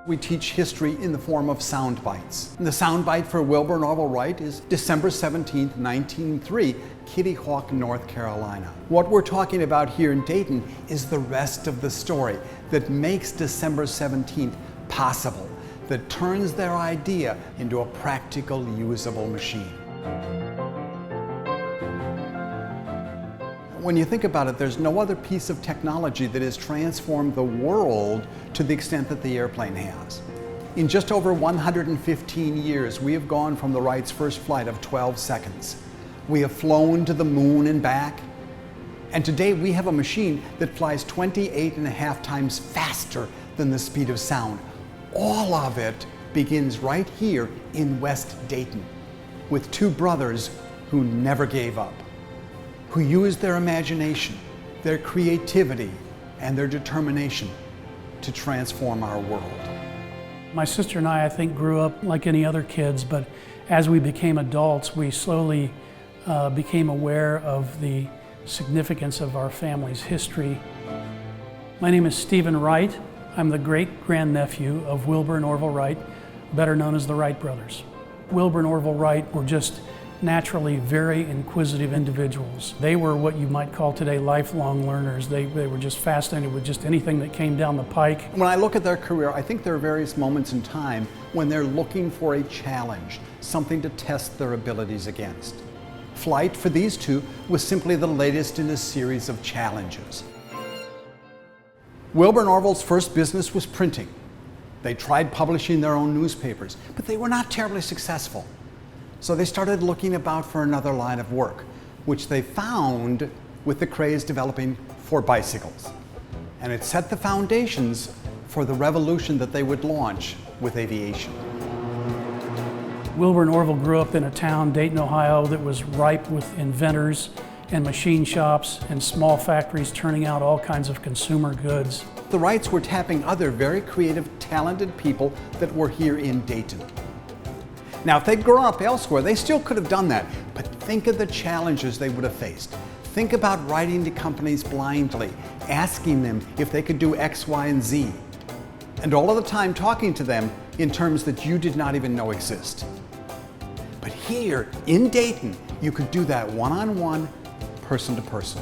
We teach history in the form of sound bites. And the sound bite for Wilbur and Orville Wright is December 17, 1903, Kitty Hawk, North Carolina. What we're talking about here in Dayton is the rest of the story that makes December 17th possible, that turns their idea into a practical, usable machine. When you think about it, there's no other piece of technology that has transformed the world to the extent that the airplane has. In just over 115 years, we have gone from the Wrights' first flight of 12 seconds. We have flown to the moon and back, and today we have a machine that flies 28.5 times faster than the speed of sound. All of it begins right here in West Dayton, with two brothers who never gave up, who used their imagination, their creativity, and their determination to transform our world. My sister and I think, grew up like any other kids, but as we became adults, we slowly became aware of the significance of our family's history. My name is Stephen Wright. I'm the great-grandnephew of Wilbur and Orville Wright, better known as the Wright brothers. Wilbur and Orville Wright were just naturally very inquisitive individuals. They were what you might call today lifelong learners. They were just fascinated with just anything that came down the pike. When I look at their career, I think there are various moments in time when they're looking for a challenge, something to test their abilities against. Flight for these two was simply the latest in a series of challenges. Wilbur and Orville's first business was printing. They tried publishing their own newspapers, but they were not terribly successful. So they started looking about for another line of work, which they found with the craze developing for bicycles. And it set the foundations for the revolution that they would launch with aviation. Wilbur and Orville grew up in a town, Dayton, Ohio, that was ripe with inventors and machine shops and small factories turning out all kinds of consumer goods. The Wrights were tapping other very creative, talented people that were here in Dayton. Now, if they'd grown up elsewhere, they still could have done that, but think of the challenges they would have faced. Think about writing to companies blindly, asking them if they could do X, Y, and Z, and all of the time talking to them in terms that you did not even know exist. But here in Dayton, you could do that one-on-one, person to person.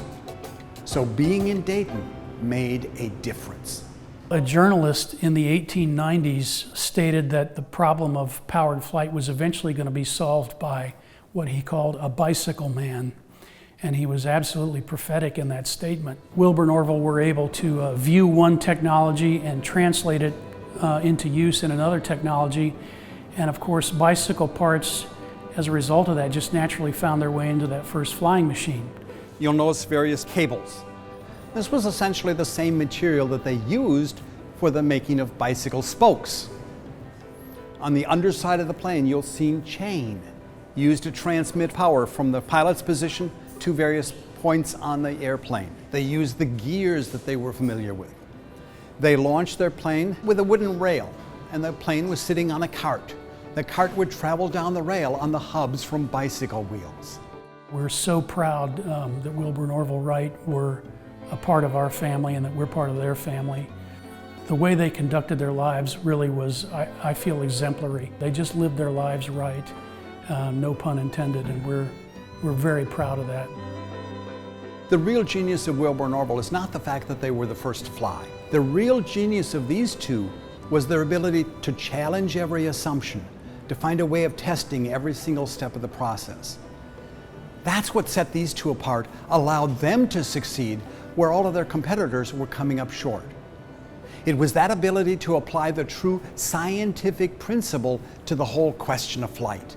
So being in Dayton made a difference. A journalist in the 1890s stated that the problem of powered flight was eventually going to be solved by what he called a bicycle man. And he was absolutely prophetic in that statement. Wilbur and Orville were able to view one technology and translate it into use in another technology. And of course, bicycle parts, as a result of that, just naturally found their way into that first flying machine. You'll notice various cables. This was essentially the same material that they used for the making of bicycle spokes. On the underside of the plane, you'll see chain used to transmit power from the pilot's position to various points on the airplane. They used the gears that they were familiar with. They launched their plane with a wooden rail, and the plane was sitting on a cart. The cart would travel down the rail on the hubs from bicycle wheels. We're so proud that Wilbur and Orville Wright were a part of our family and that we're part of their family. The way they conducted their lives really was, I feel, exemplary. They just lived their lives right, no pun intended, and we're very proud of that. The real genius of Wilbur and Orville is not the fact that they were the first to fly. The real genius of these two was their ability to challenge every assumption, to find a way of testing every single step of the process. That's what set these two apart, allowed them to succeed where all of their competitors were coming up short. It was that ability to apply the true scientific principle to the whole question of flight.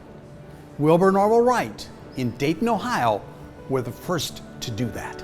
Wilbur and Orville Wright in Dayton, Ohio, were the first to do that.